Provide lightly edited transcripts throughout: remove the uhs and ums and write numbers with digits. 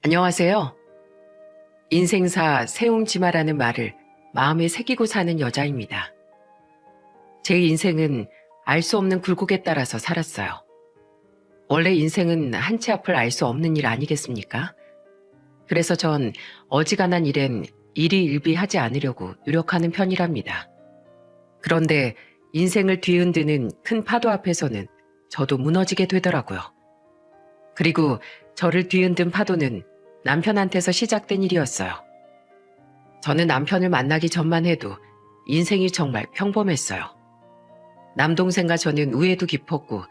안녕하세요. 인생사 세옹지마라는 말을 마음에 새기고 사는 여자입니다. 제 인생은 알 수 없는 굴곡에 따라서 살았어요. 원래 인생은 한 치 앞을 알 수 없는 일 아니겠습니까? 그래서 전 어지간한 일엔 일희일비하지 않으려고 노력하는 편이랍니다. 그런데 인생을 뒤흔드는 큰 파도 앞에서는 저도 무너지게 되더라고요. 그리고 저를 뒤흔든 파도는 남편한테서 시작된 일이었어요. 저는 남편을 만나기 전만 해도 인생이 정말 평범했어요. 남동생과 저는 우애도 깊었고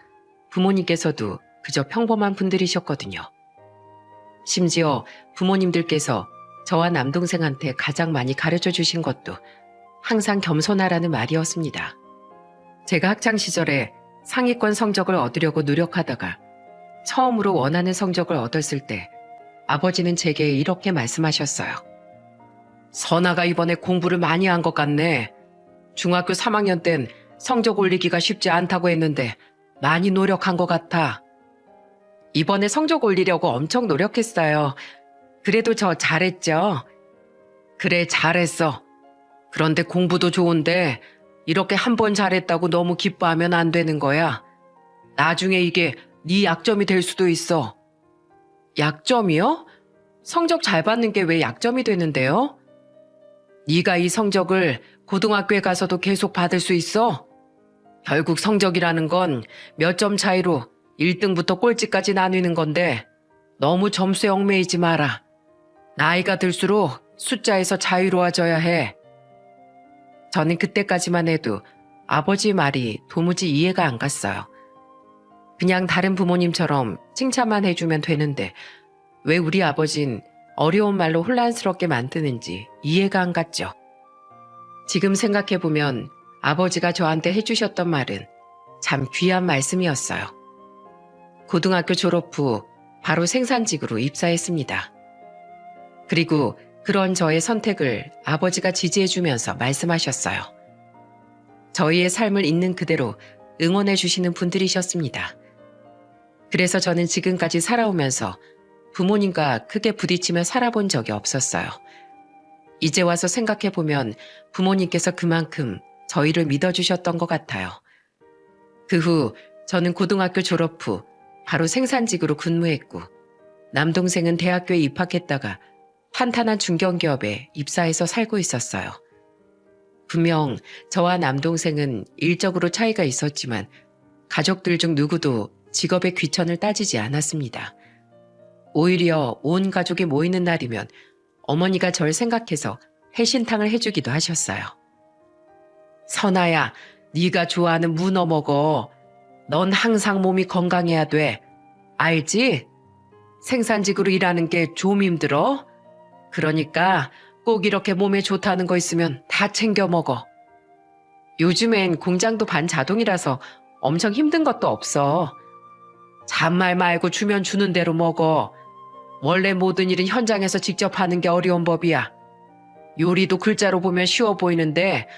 부모님께서도 그저 평범한 분들이셨거든요. 심지어 부모님들께서 저와 남동생한테 가장 많이 가르쳐 주신 것도 항상 겸손하라는 말이었습니다. 제가 학창시절에 상위권 성적을 얻으려고 노력하다가 처음으로 원하는 성적을 얻었을 때 아버지는 제게 이렇게 말씀하셨어요. 선아가 이번에 공부를 많이 한 것 같네. 중학교 3학년 땐 성적 올리기가 쉽지 않다고 했는데 많이 노력한 것 같아. 이번에 성적 올리려고 엄청 노력했어요. 그래도 저 잘했죠? 그래, 잘했어. 그런데 공부도 좋은데 이렇게 한 번 잘했다고 너무 기뻐하면 안 되는 거야. 나중에 이게 네 약점이 될 수도 있어. 약점이요? 성적 잘 받는 게 왜 약점이 되는데요? 네가 이 성적을 고등학교에 가서도 계속 받을 수 있어? 결국 성적이라는 건 몇 점 차이로 1등부터 꼴찌까지 나뉘는 건데 너무 점수에 얽매이지 마라. 나이가 들수록 숫자에서 자유로워져야 해. 저는 그때까지만 해도 아버지 말이 도무지 이해가 안 갔어요. 그냥 다른 부모님처럼 칭찬만 해주면 되는데 왜 우리 아버진 어려운 말로 혼란스럽게 만드는지 이해가 안 갔죠. 지금 생각해보면 아버지가 저한테 해주셨던 말은 참 귀한 말씀이었어요. 고등학교 졸업 후 바로 생산직으로 입사했습니다. 그리고 그런 저의 선택을 아버지가 지지해주면서 말씀하셨어요. 저희의 삶을 있는 그대로 응원해주시는 분들이셨습니다. 그래서 저는 지금까지 살아오면서 부모님과 크게 부딪히며 살아본 적이 없었어요. 이제 와서 생각해보면 부모님께서 그만큼 저희를 믿어주셨던 것 같아요. 그 후 저는 고등학교 졸업 후 바로 생산직으로 근무했고 남동생은 대학교에 입학했다가 탄탄한 중견기업에 입사해서 살고 있었어요. 분명 저와 남동생은 일적으로 차이가 있었지만 가족들 중 누구도 직업의 귀천을 따지지 않았습니다. 오히려 온 가족이 모이는 날이면 어머니가 절 생각해서 해신탕을 해주기도 하셨어요. 선아야, 네가 좋아하는 문어 먹어. 넌 항상 몸이 건강해야 돼. 알지? 생산직으로 일하는 게 좀 힘들어? 그러니까 꼭 이렇게 몸에 좋다는 거 있으면 다 챙겨 먹어. 요즘엔 공장도 반자동이라서 엄청 힘든 것도 없어. 잔말 말고 주면 주는 대로 먹어. 원래 모든 일은 현장에서 직접 하는 게 어려운 법이야. 요리도 글자로 보면 쉬워 보이는데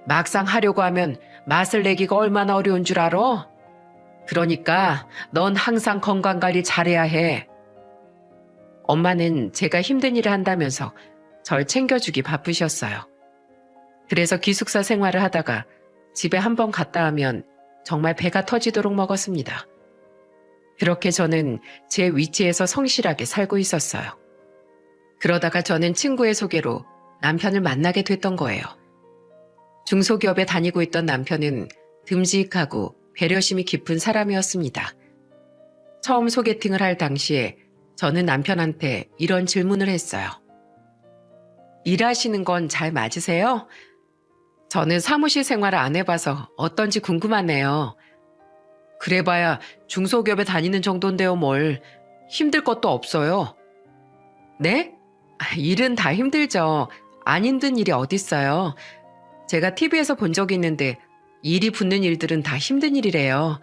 막상 하려고 하면 맛을 내기가 얼마나 어려운 줄 알아? 그러니까 넌 항상 건강관리 잘해야 해. 엄마는 제가 힘든 일을 한다면서 절 챙겨주기 바쁘셨어요. 그래서 기숙사 생활을 하다가 집에 한 번 갔다 하면 정말 배가 터지도록 먹었습니다. 그렇게 저는 제 위치에서 성실하게 살고 있었어요. 그러다가 저는 친구의 소개로 남편을 만나게 됐던 거예요. 중소기업에 다니고 있던 남편은 듬직하고 배려심이 깊은 사람이었습니다. 처음 소개팅을 할 당시에 저는 남편한테 이런 질문을 했어요. 일하시는 건 잘 맞으세요? 저는 사무실 생활을 안 해봐서 어떤지 궁금하네요. 그래봐야 중소기업에 다니는 정도인데요 뭘. 힘들 것도 없어요. 네? 일은 다 힘들죠. 안 힘든 일이 어딨어요. 제가 TV에서 본 적이 있는데 일이 붙는 일들은 다 힘든 일이래요.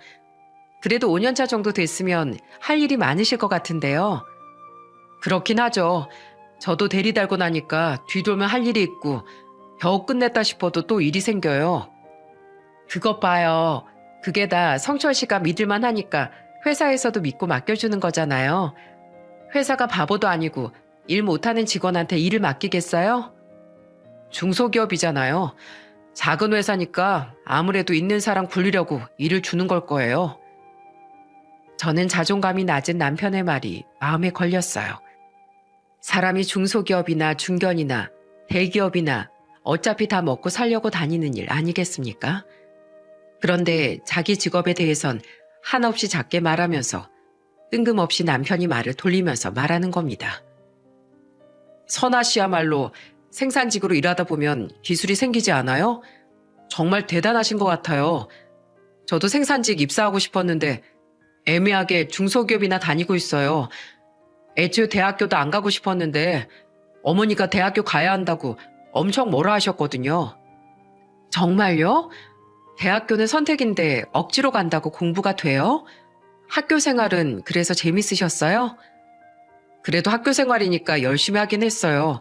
그래도 5년차 정도 됐으면 할 일이 많으실 것 같은데요. 그렇긴 하죠. 저도 대리 달고 나니까 뒤돌면 할 일이 있고 겨우 끝냈다 싶어도 또 일이 생겨요. 그것 봐요. 그게 다 성철 씨가 믿을만 하니까 회사에서도 믿고 맡겨주는 거잖아요. 회사가 바보도 아니고 일 못하는 직원한테 일을 맡기겠어요? 중소기업이잖아요. 작은 회사니까 아무래도 있는 사람 굴리려고 일을 주는 걸 거예요. 저는 자존감이 낮은 남편의 말이 마음에 걸렸어요. 사람이 중소기업이나 중견이나 대기업이나 어차피 다 먹고 살려고 다니는 일 아니겠습니까? 그런데 자기 직업에 대해선 한없이 작게 말하면서 뜬금없이 남편이 말을 돌리면서 말하는 겁니다. 선아 씨야말로 생산직으로 일하다 보면 기술이 생기지 않아요? 정말 대단하신 것 같아요. 저도 생산직 입사하고 싶었는데 애매하게 중소기업이나 다니고 있어요. 애초에 대학교도 안 가고 싶었는데 어머니가 대학교 가야 한다고 엄청 뭐라 하셨거든요. 정말요? 대학교는 선택인데 억지로 간다고 공부가 돼요? 학교 생활은 그래서 재밌으셨어요? 그래도 학교 생활이니까 열심히 하긴 했어요.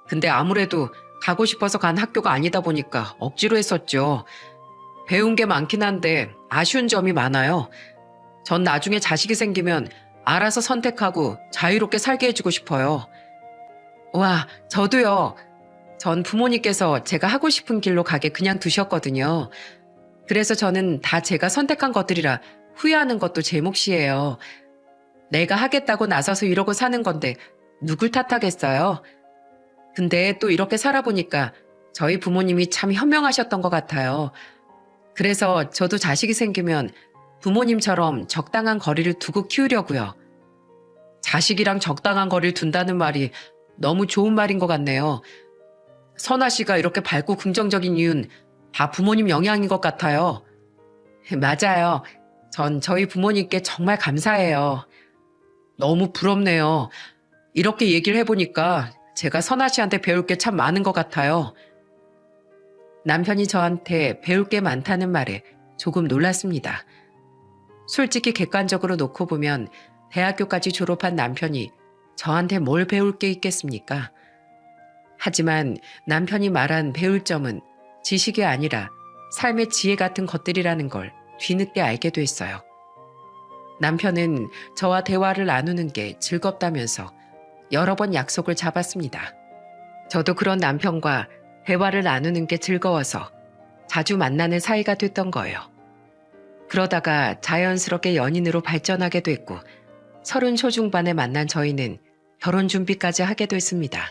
근데 아무래도 가고 싶어서 간 학교가 아니다 보니까 억지로 했었죠. 배운 게 많긴 한데 아쉬운 점이 많아요. 전 나중에 자식이 생기면 알아서 선택하고 자유롭게 살게 해주고 싶어요. 와, 저도요. 전 부모님께서 제가 하고 싶은 길로 가게 그냥 두셨거든요. 그래서 저는 다 제가 선택한 것들이라 후회하는 것도 제 몫이에요. 내가 하겠다고 나서서 이러고 사는 건데 누굴 탓하겠어요? 근데 또 이렇게 살아보니까 저희 부모님이 참 현명하셨던 것 같아요. 그래서 저도 자식이 생기면 부모님처럼 적당한 거리를 두고 키우려고요. 자식이랑 적당한 거리를 둔다는 말이 너무 좋은 말인 것 같네요. 선아 씨가 이렇게 밝고 긍정적인 이유는 다 부모님 영향인 것 같아요. 맞아요. 전 저희 부모님께 정말 감사해요. 너무 부럽네요. 이렇게 얘기를 해보니까 제가 선아 씨한테 배울 게 참 많은 것 같아요. 남편이 저한테 배울 게 많다는 말에 조금 놀랐습니다. 솔직히 객관적으로 놓고 보면 대학교까지 졸업한 남편이 저한테 뭘 배울 게 있겠습니까? 하지만 남편이 말한 배울 점은 지식이 아니라 삶의 지혜 같은 것들이라는 걸 뒤늦게 알게 됐어요. 남편은 저와 대화를 나누는 게 즐겁다면서 여러 번 약속을 잡았습니다. 저도 그런 남편과 대화를 나누는 게 즐거워서 자주 만나는 사이가 됐던 거예요. 그러다가 자연스럽게 연인으로 발전하게 됐고 30 초중반에 만난 저희는 결혼 준비까지 하게 됐습니다.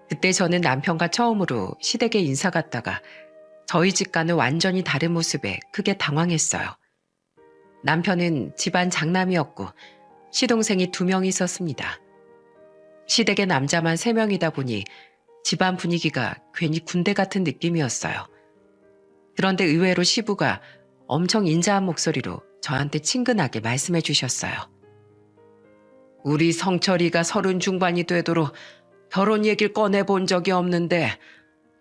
그때 저는 남편과 처음으로 시댁에 인사 갔다가 저희 집과는 완전히 다른 모습에 크게 당황했어요. 남편은 집안 장남이었고 시동생이 2명 있었습니다. 시댁에 남자만 3명이다 보니 집안 분위기가 괜히 군대 같은 느낌이었어요. 그런데 의외로 시부가 엄청 인자한 목소리로 저한테 친근하게 말씀해 주셨어요. 우리 성철이가 30 중반이 되도록 결혼 얘기를 꺼내본 적이 없는데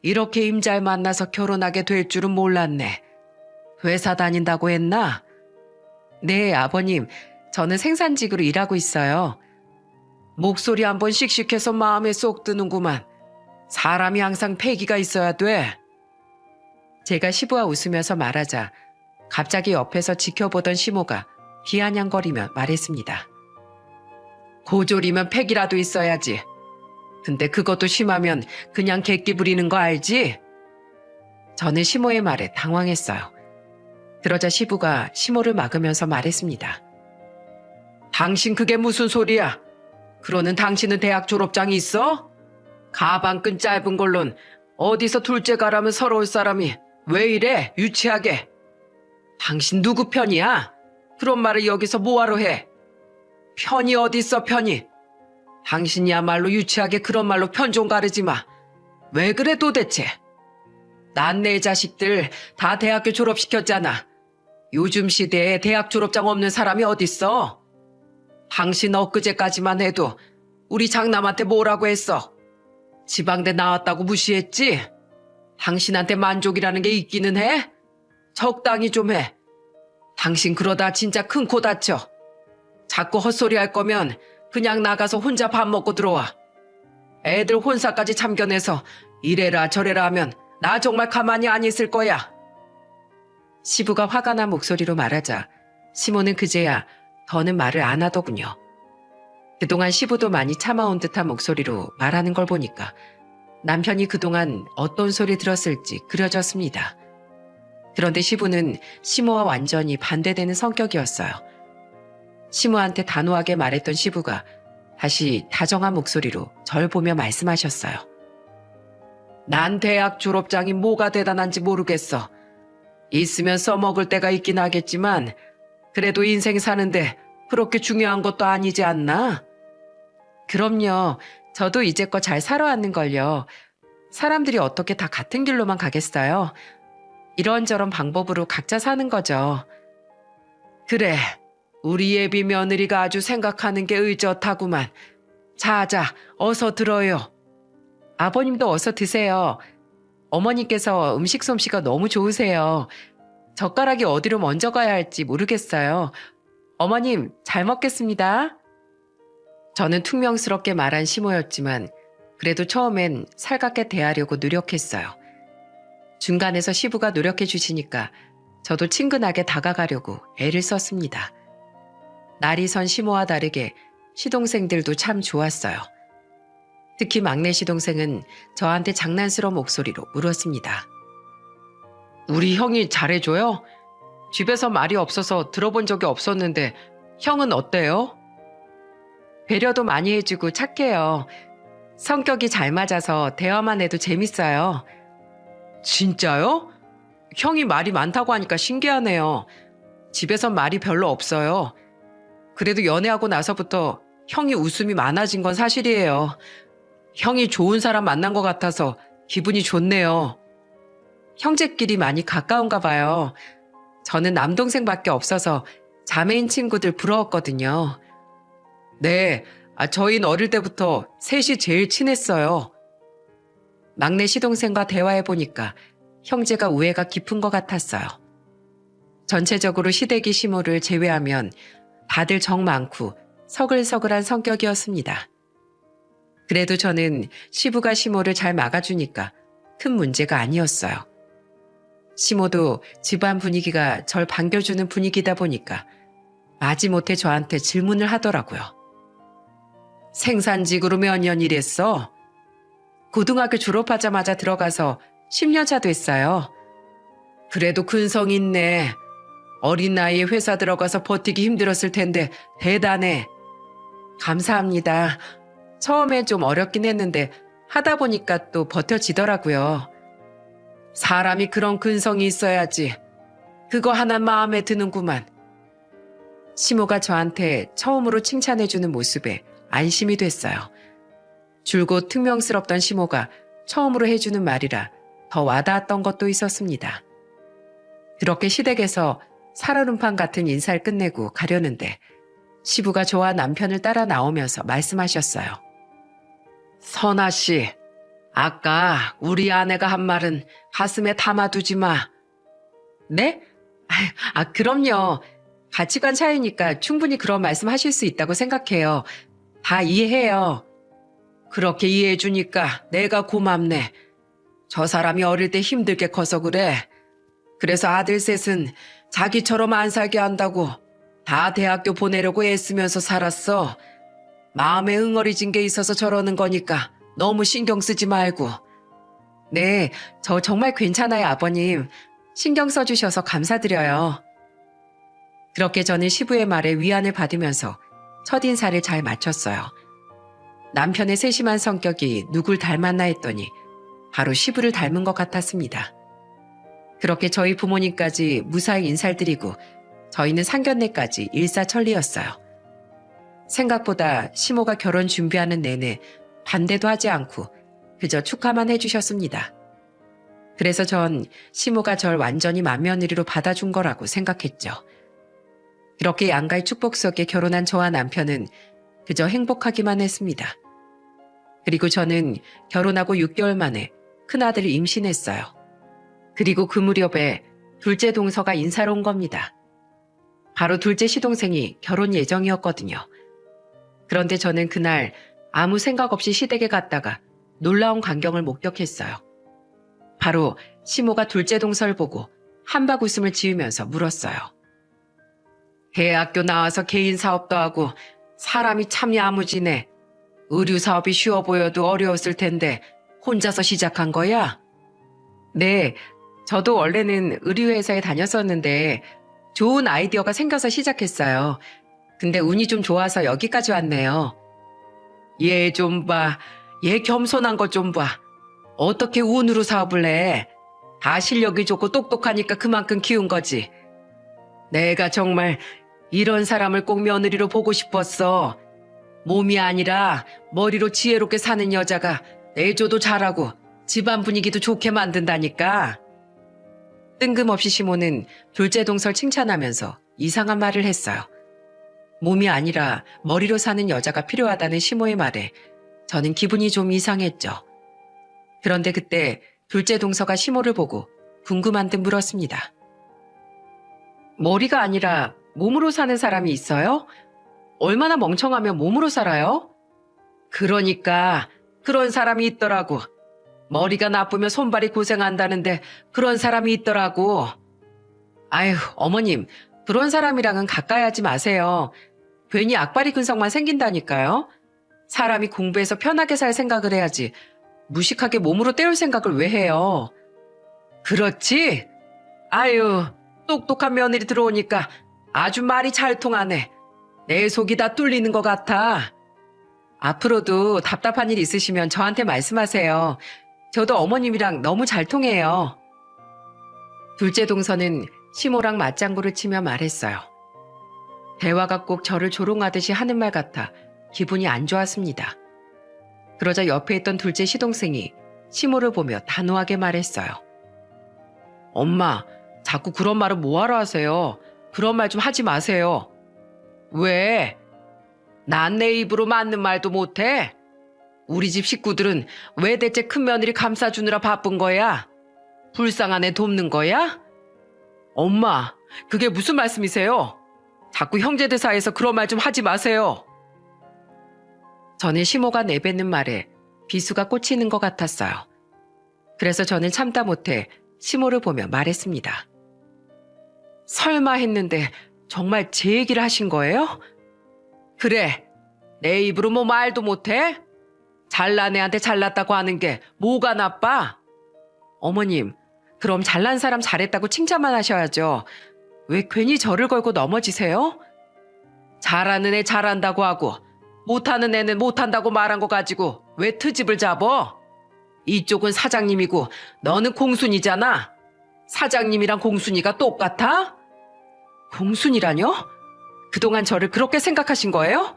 이렇게 임잘 만나서 결혼하게 될 줄은 몰랐네. 회사 다닌다고 했나? 네, 아버님. 저는 생산직으로 일하고 있어요. 목소리 한번 씩씩해서 마음에 쏙 드는구만. 사람이 항상 패기가 있어야 돼. 제가 시부와 웃으면서 말하자 갑자기 옆에서 지켜보던 시모가 비아냥거리며 말했습니다. 고졸이면 패기라도 있어야지. 근데 그것도 심하면 그냥 객기 부리는 거 알지? 저는 시모의 말에 당황했어요. 그러자 시부가 시모를 막으면서 말했습니다. 당신 그게 무슨 소리야? 그러는 당신은 대학 졸업장이 있어? 가방끈 짧은 걸론 어디서 둘째 가라면 서러울 사람이 왜 이래 유치하게. 당신 누구 편이야? 그런 말을 여기서 뭐하러 해? 편이 어딨어 편이. 당신이야말로 유치하게 그런 말로 편 좀 가르지 마. 왜 그래 도대체? 난 내 자식들 다 대학교 졸업시켰잖아. 요즘 시대에 대학 졸업장 없는 사람이 어딨어? 당신 엊그제까지만 해도 우리 장남한테 뭐라고 했어? 지방대 나왔다고 무시했지? 당신한테 만족이라는 게 있기는 해? 적당히 좀 해. 당신 그러다 진짜 큰 코 다쳐. 자꾸 헛소리 할 거면 그냥 나가서 혼자 밥 먹고 들어와. 애들 혼사까지 참견해서 이래라 저래라 하면 나 정말 가만히 안 있을 거야. 시부가 화가 난 목소리로 말하자 시모는 그제야 더는 말을 안 하더군요. 그동안 시부도 많이 참아온 듯한 목소리로 말하는 걸 보니까 남편이 그동안 어떤 소리 들었을지 그려졌습니다. 그런데 시부는 시모와 완전히 반대되는 성격이었어요. 시모한테 단호하게 말했던 시부가 다시 다정한 목소리로 절 보며 말씀하셨어요. 난 대학 졸업장이 뭐가 대단한지 모르겠어. 있으면 써먹을 때가 있긴 하겠지만 그래도 인생 사는데 그렇게 중요한 것도 아니지 않나? 그럼요. 저도 이제껏 잘 살아왔는걸요. 사람들이 어떻게 다 같은 길로만 가겠어요? 이런저런 방법으로 각자 사는 거죠. 그래, 우리 예비 며느리가 아주 생각하는 게 의젓하구만. 자자, 어서 들어요. 아버님도 어서 드세요. 어머니께서 음식 솜씨가 너무 좋으세요. 젓가락이 어디로 먼저 가야 할지 모르겠어요. 어머님, 잘 먹겠습니다. 저는 퉁명스럽게 말한 시모였지만 그래도 처음엔 살갑게 대하려고 노력했어요. 중간에서 시부가 노력해 주시니까 저도 친근하게 다가가려고 애를 썼습니다. 날이 선 시모와 다르게 시동생들도 참 좋았어요. 특히 막내 시동생은 저한테 장난스러운 목소리로 물었습니다. 우리 형이 잘해줘요? 집에서 말이 없어서 들어본 적이 없었는데 형은 어때요? 배려도 많이 해주고 착해요. 성격이 잘 맞아서 대화만 해도 재밌어요. 진짜요? 형이 말이 많다고 하니까 신기하네요. 집에선 말이 별로 없어요. 그래도 연애하고 나서부터 형이 웃음이 많아진 건 사실이에요. 형이 좋은 사람 만난 것 같아서 기분이 좋네요. 형제끼리 많이 가까운가 봐요. 저는 남동생밖에 없어서 자매인 친구들 부러웠거든요. 네, 저희는 어릴 때부터 셋이 제일 친했어요. 막내 시동생과 대화해보니까 형제가 우애가 깊은 것 같았어요. 전체적으로 시댁이 시모를 제외하면 다들 정 많고 서글서글한 성격이었습니다. 그래도 저는 시부가 시모를 잘 막아주니까 큰 문제가 아니었어요. 시모도 집안 분위기가 절 반겨주는 분위기다 보니까 마지못해 저한테 질문을 하더라고요. 생산직으로 몇 년 일했어? 고등학교 졸업하자마자 들어가서 10년 차 됐어요. 그래도 근성 있네. 어린 나이에 회사 들어가서 버티기 힘들었을 텐데 대단해. 감사합니다. 처음에 좀 어렵긴 했는데 하다 보니까 또 버텨지더라고요. 사람이 그런 근성이 있어야지. 그거 하나 마음에 드는구만. 시모가 저한테 처음으로 칭찬해주는 모습에 안심이 됐어요. 줄곧 퉁명스럽던 시모가 처음으로 해주는 말이라 더 와닿았던 것도 있었습니다. 그렇게 시댁에서 살얼음판 같은 인사를 끝내고 가려는데 시부가 저와 남편을 따라 나오면서 말씀하셨어요. 선아 씨, 아까 우리 아내가 한 말은 가슴에 담아두지 마. 네? 그럼요. 가치관 차이니까 충분히 그런 말씀 하실 수 있다고 생각해요. 다 이해해요. 그렇게 이해해 주니까 내가 고맙네. 저 사람이 어릴 때 힘들게 커서 그래. 그래서 아들 셋은 자기처럼 안 살게 한다고 다 대학교 보내려고 애쓰면서 살았어. 마음에 응어리진 게 있어서 저러는 거니까 너무 신경 쓰지 말고. 네, 저 정말 괜찮아요, 아버님. 신경 써주셔서 감사드려요. 그렇게 저는 시부의 말에 위안을 받으면서 첫인사를 잘 마쳤어요. 남편의 세심한 성격이 누굴 닮았나 했더니 바로 시부를 닮은 것 같았습니다. 그렇게 저희 부모님까지 무사히 인사를 드리고 저희는 상견례까지 일사천리였어요. 생각보다 시모가 결혼 준비하는 내내 반대도 하지 않고 그저 축하만 해주셨습니다. 그래서 전 시모가 절 완전히 맏며느리로 받아준 거라고 생각했죠. 그렇게 양가의 축복 속에 결혼한 저와 남편은 그저 행복하기만 했습니다. 그리고 저는 결혼하고 6개월 만에 큰아들을 임신했어요. 그리고 그 무렵에 둘째 동서가 인사로 온 겁니다. 바로 둘째 시동생이 결혼 예정이었거든요. 그런데 저는 그날 아무 생각 없이 시댁에 갔다가 놀라운 광경을 목격했어요. 바로 시모가 둘째 동서를 보고 한박 웃음을 지으면서 물었어요. 대학교 나와서 개인 사업도 하고 사람이 참 야무지네. 의류 사업이 쉬워 보여도 어려웠을 텐데 혼자서 시작한 거야? 네, 저도 원래는 의류회사에 다녔었는데 좋은 아이디어가 생겨서 시작했어요. 근데 운이 좀 좋아서 여기까지 왔네요. 얘 좀 봐. 얘 겸손한 거 좀 봐. 어떻게 운으로 사업을 해? 다 실력이 좋고 똑똑하니까 그만큼 키운 거지. 내가 정말 이런 사람을 꼭 며느리로 보고 싶었어. 몸이 아니라 머리로 지혜롭게 사는 여자가 내조도 잘하고 집안 분위기도 좋게 만든다니까. 뜬금없이 시모는 둘째 동서를 칭찬하면서 이상한 말을 했어요. 몸이 아니라 머리로 사는 여자가 필요하다는 시모의 말에 저는 기분이 좀 이상했죠. 그런데 그때 둘째 동서가 시모를 보고 궁금한 듯 물었습니다. 머리가 아니라 몸으로 사는 사람이 있어요? 얼마나 멍청하면 몸으로 살아요? 그러니까 그런 사람이 있더라고. 머리가 나쁘면 손발이 고생한다는데 그런 사람이 있더라고. 아휴, 어머님, 그런 사람이랑은 가까이 하지 마세요. 괜히 악바리 근성만 생긴다니까요. 사람이 공부해서 편하게 살 생각을 해야지. 무식하게 몸으로 때울 생각을 왜 해요? 그렇지? 아유, 똑똑한 며느리 들어오니까 아주 말이 잘 통하네. 내 속이 다 뚫리는 것 같아. 앞으로도 답답한 일 있으시면 저한테 말씀하세요. 저도 어머님이랑 너무 잘 통해요. 둘째 동서는 시모랑 맞장구를 치며 말했어요. 대화가 꼭 저를 조롱하듯이 하는 말 같아 기분이 안 좋았습니다. 그러자 옆에 있던 둘째 시동생이 시모를 보며 단호하게 말했어요. 엄마, 자꾸 그런 말은 뭐하러 하세요? 그런 말 좀 하지 마세요. 왜? 난 내 입으로 맞는 말도 못해? 우리 집 식구들은 왜 대체 큰 며느리 감싸주느라 바쁜 거야? 불쌍한 애 돕는 거야? 엄마, 그게 무슨 말씀이세요? 자꾸 형제들 사이에서 그런 말 좀 하지 마세요. 저는 시모가 내뱉는 말에 비수가 꽂히는 것 같았어요. 그래서 저는 참다 못해 시모를 보며 말했습니다. 설마 했는데 정말 제 얘기를 하신 거예요? 그래, 내 입으로 뭐 말도 못해? 잘난 애한테 잘났다고 하는 게 뭐가 나빠? 어머님, 그럼 잘난 사람 잘했다고 칭찬만 하셔야죠. 왜 괜히 저를 걸고 넘어지세요? 잘하는 애 잘한다고 하고 못하는 애는 못한다고 말한 거 가지고 왜 트집을 잡어? 이쪽은 사장님이고 너는 공순이잖아. 사장님이랑 공순이가 똑같아? 공순이라뇨? 그동안 저를 그렇게 생각하신 거예요?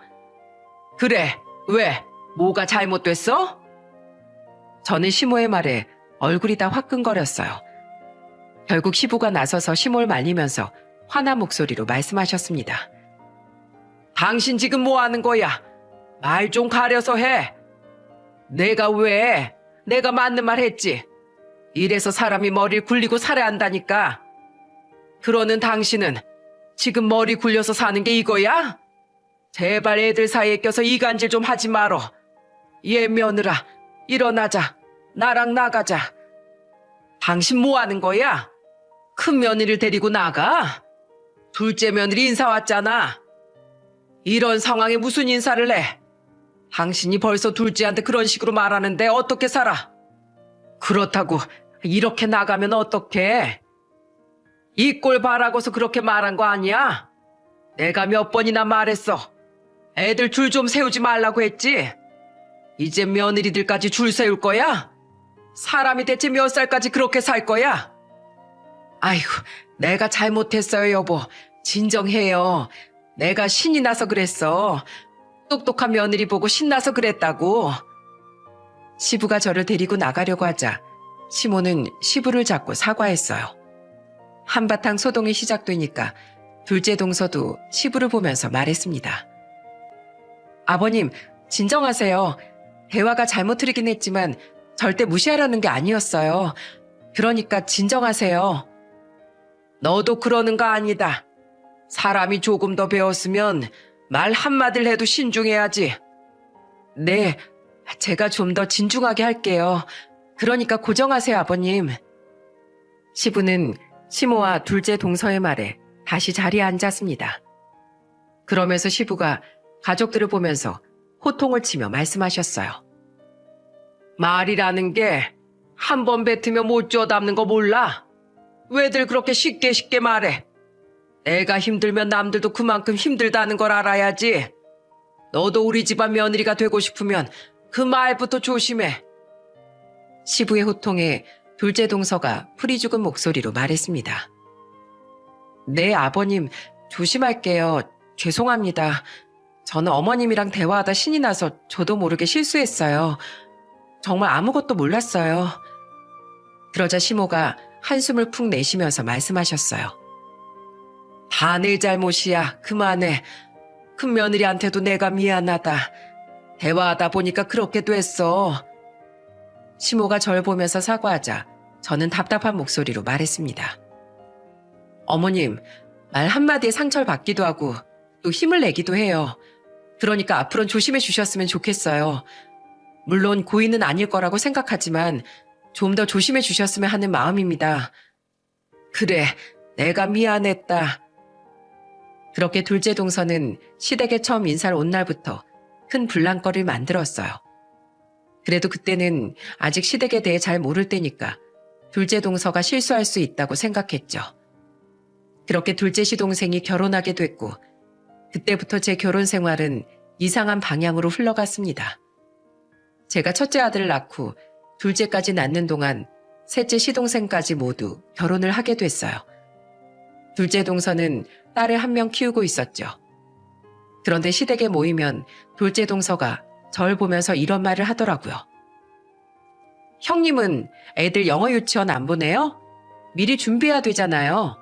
그래, 왜? 뭐가 잘못됐어? 저는 시모의 말에 얼굴이 다 화끈거렸어요. 결국 시부가 나서서 시모를 말리면서 화난 목소리로 말씀하셨습니다. 당신 지금 뭐 하는 거야? 말 좀 가려서 해. 내가 왜? 내가 맞는 말 했지. 이래서 사람이 머리를 굴리고 살아야 한다니까. 그러는 당신은 지금 머리 굴려서 사는 게 이거야? 제발 애들 사이에 껴서 이간질 좀 하지 말어. 얘 며느라, 일어나자. 나랑 나가자. 당신 뭐 하는 거야? 큰 며느리를 데리고 나가? 둘째 며느리 인사 왔잖아. 이런 상황에 무슨 인사를 해? 당신이 벌써 둘째한테 그런 식으로 말하는데 어떻게 살아? 그렇다고 이렇게 나가면 어떡해? 이 꼴 바라고서 그렇게 말한 거 아니야? 내가 몇 번이나 말했어. 애들 줄 좀 세우지 말라고 했지? 이제 며느리들까지 줄 세울 거야? 사람이 대체 몇 살까지 그렇게 살 거야? 아이고, 내가 잘못했어요, 여보. 진정해요. 내가 신이 나서 그랬어. 똑똑한 며느리 보고 신나서 그랬다고. 시부가 저를 데리고 나가려고 하자 시모는 시부를 잡고 사과했어요. 한바탕 소동이 시작되니까 둘째 동서도 시부를 보면서 말했습니다. 아버님, 진정하세요. 대화가 잘못 흐르긴 했지만 절대 무시하려는 게 아니었어요. 그러니까 진정하세요. 너도 그러는 거 아니다. 사람이 조금 더 배웠으면 말 한마디를 해도 신중해야지. 네, 제가 좀 더 진중하게 할게요. 그러니까 고정하세요, 아버님. 시부는 시모와 둘째 동서의 말에 다시 자리에 앉았습니다. 그러면서 시부가 가족들을 보면서 호통을 치며 말씀하셨어요. 말이라는 게 한 번 뱉으면 못 주워 담는 거 몰라? 왜들 그렇게 쉽게 말해? 내가 힘들면 남들도 그만큼 힘들다는 걸 알아야지. 너도 우리 집안 며느리가 되고 싶으면 그 말부터 조심해. 시부의 호통에 둘째 동서가 풀이 죽은 목소리로 말했습니다. 네, 아버님, 조심할게요. 죄송합니다. 저는 어머님이랑 대화하다 신이 나서 저도 모르게 실수했어요. 정말 아무것도 몰랐어요. 그러자 시모가 한숨을 푹 내쉬면서 말씀하셨어요. 다 내 잘못이야. 그만해. 큰 며느리한테도 내가 미안하다. 대화하다 보니까 그렇게 됐어. 시모가 절 보면서 사과하자 저는 답답한 목소리로 말했습니다. 어머님, 말 한마디에 상처를 받기도 하고 또 힘을 내기도 해요. 그러니까 앞으로는 조심해 주셨으면 좋겠어요. 물론 고의는 아닐 거라고 생각하지만 좀 더 조심해 주셨으면 하는 마음입니다. 그래, 내가 미안했다. 그렇게 둘째 동서는 시댁에 처음 인사를 온 날부터 큰 불난거리를 만들었어요. 그래도 그때는 아직 시댁에 대해 잘 모를 때니까 둘째 동서가 실수할 수 있다고 생각했죠. 그렇게 둘째 시동생이 결혼하게 됐고 그때부터 제 결혼 생활은 이상한 방향으로 흘러갔습니다. 제가 첫째 아들을 낳고 둘째까지 낳는 동안 셋째 시동생까지 모두 결혼을 하게 됐어요. 둘째 동서는 딸을 한 명 키우고 있었죠. 그런데 시댁에 모이면 둘째 동서가 절 보면서 이런 말을 하더라고요. 형님은 애들 영어 유치원 안 보내요? 미리 준비해야 되잖아요.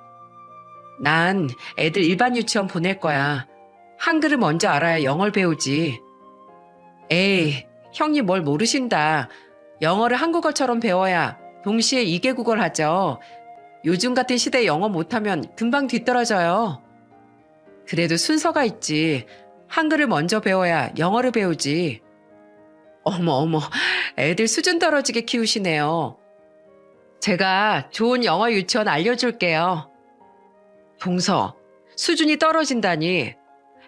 난 애들 일반 유치원 보낼 거야. 한글을 먼저 알아야 영어를 배우지. 에이, 형님 뭘 모르신다. 영어를 한국어처럼 배워야 동시에 2개국어를 하죠. 요즘 같은 시대에 영어 못하면 금방 뒤떨어져요. 그래도 순서가 있지. 한글을 먼저 배워야 영어를 배우지. 어머, 애들 수준 떨어지게 키우시네요. 제가 좋은 영어 유치원 알려줄게요. 동서, 수준이 떨어진다니.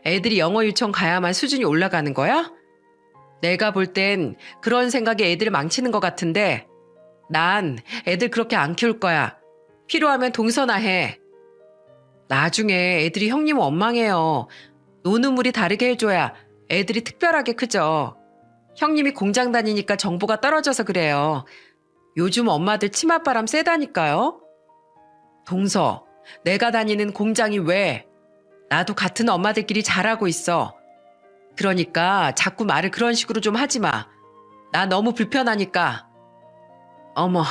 애들이 영어 유치원 가야만 수준이 올라가는 거야? 내가 볼 땐 그런 생각에 애들을 망치는 것 같은데 난 애들 그렇게 안 키울 거야. 필요하면 동서나 해. 나중에 애들이 형님 원망해요. 노는 물이 다르게 해줘야 애들이 특별하게 크죠. 형님이 공장 다니니까 정보가 떨어져서 그래요. 요즘 엄마들 치맛바람 세다니까요. 동서, 내가 다니는 공장이 왜? 나도 같은 엄마들끼리 잘하고 있어. 그러니까 자꾸 말을 그런 식으로 좀 하지 마. 나 너무 불편하니까. 어머,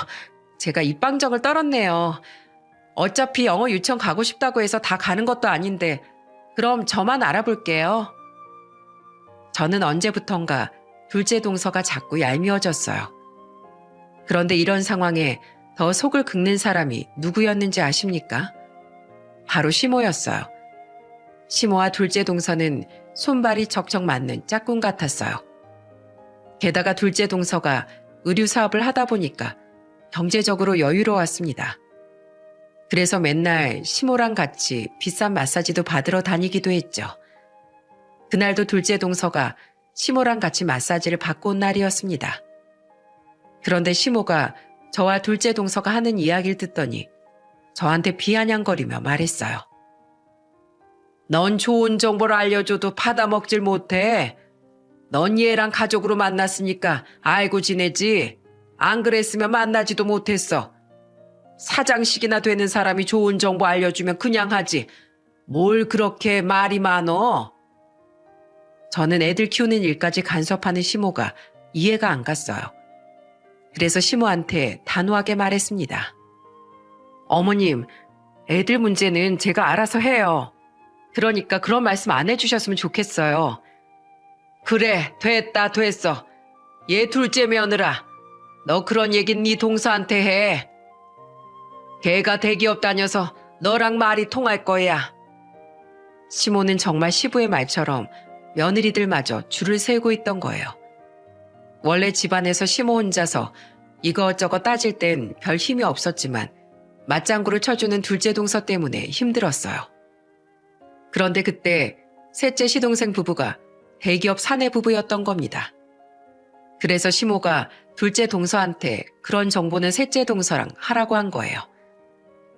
제가 입방정을 떨었네요. 어차피 영어 유치원 가고 싶다고 해서 다 가는 것도 아닌데 그럼 저만 알아볼게요. 저는 언제부턴가 둘째 동서가 자꾸 얄미워졌어요. 그런데 이런 상황에 더 속을 긁는 사람이 누구였는지 아십니까? 바로 시모였어요. 시모와 둘째 동서는 손발이 척척 맞는 짝꿍 같았어요. 게다가 둘째 동서가 의류 사업을 하다 보니까 경제적으로 여유로웠습니다. 그래서 맨날 시모랑 같이 비싼 마사지도 받으러 다니기도 했죠. 그날도 둘째 동서가 시모랑 같이 마사지를 받고 온 날이었습니다. 그런데 시모가 저와 둘째 동서가 하는 이야기를 듣더니 저한테 비아냥거리며 말했어요. 넌 좋은 정보를 알려줘도 받아먹질 못해. 넌 얘랑 가족으로 만났으니까 알고 지내지. 안 그랬으면 만나지도 못했어. 사장식이나 되는 사람이 좋은 정보 알려주면 그냥 하지. 뭘 그렇게 말이 많어? 저는 애들 키우는 일까지 간섭하는 시모가 이해가 안 갔어요. 그래서 시모한테 단호하게 말했습니다. 어머님, 애들 문제는 제가 알아서 해요. 그러니까 그런 말씀 안 해주셨으면 좋겠어요. 그래, 됐어. 얘 둘째 며느라. 너 그런 얘긴 네 동서한테 해. 걔가 대기업 다녀서 너랑 말이 통할 거야. 시모는 정말 시부의 말처럼 며느리들마저 줄을 세우고 있던 거예요. 원래 집안에서 시모 혼자서 이것저것 따질 땐 별 힘이 없었지만 맞장구를 쳐주는 둘째 동서 때문에 힘들었어요. 그런데 그때 셋째 시동생 부부가 대기업 사내 부부였던 겁니다. 그래서 시모가 둘째 동서한테 그런 정보는 셋째 동서랑 하라고 한 거예요.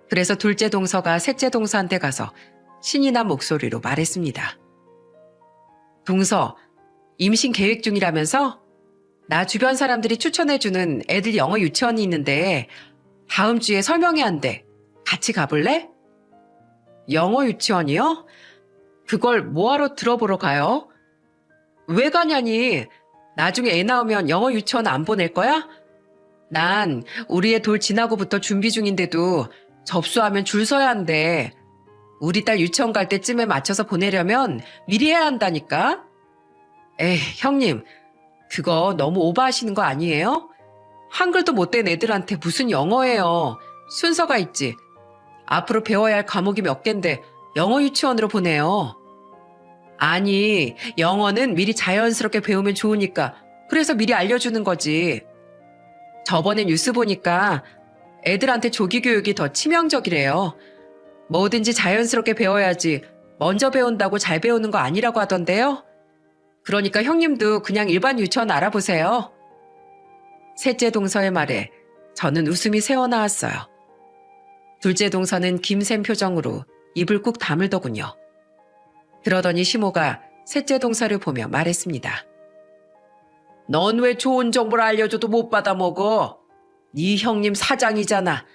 그래서 둘째 동서가 셋째 동서한테 가서 신이 난 목소리로 말했습니다. 동서, 임신 계획 중이라면서? 나 주변 사람들이 추천해주는 애들 영어 유치원이 있는데 다음 주에 설명회 한대. 같이 가볼래? 영어 유치원이요? 그걸 뭐하러 들어보러 가요? 왜 가냐니? 나중에 애 나오면 영어 유치원 안 보낼 거야? 난 우리 애 돌 지나고부터 준비 중인데도 접수하면 줄 서야 한대. 우리 딸 유치원 갈 때쯤에 맞춰서 보내려면 미리 해야 한다니까? 에이, 형님, 그거 너무 오버하시는 거 아니에요? 한글도 못 된 애들한테 무슨 영어예요. 순서가 있지. 앞으로 배워야 할 과목이 몇 갠데 영어 유치원으로 보내요. 아니, 영어는 미리 자연스럽게 배우면 좋으니까 그래서 미리 알려주는 거지. 저번에 뉴스 보니까 애들한테 조기 교육이 더 치명적이래요. 뭐든지 자연스럽게 배워야지 먼저 배운다고 잘 배우는 거 아니라고 하던데요. 그러니까 형님도 그냥 일반 유치원 알아보세요. 셋째 동서의 말에 저는 웃음이 새어나왔어요. 둘째 동서는 김샘 표정으로 입을 꾹 다물더군요. 그러더니 시모가 셋째 동서를 보며 말했습니다. 넌 왜 좋은 정보를 알려줘도 못 받아먹어? 네 형님 사장이잖아.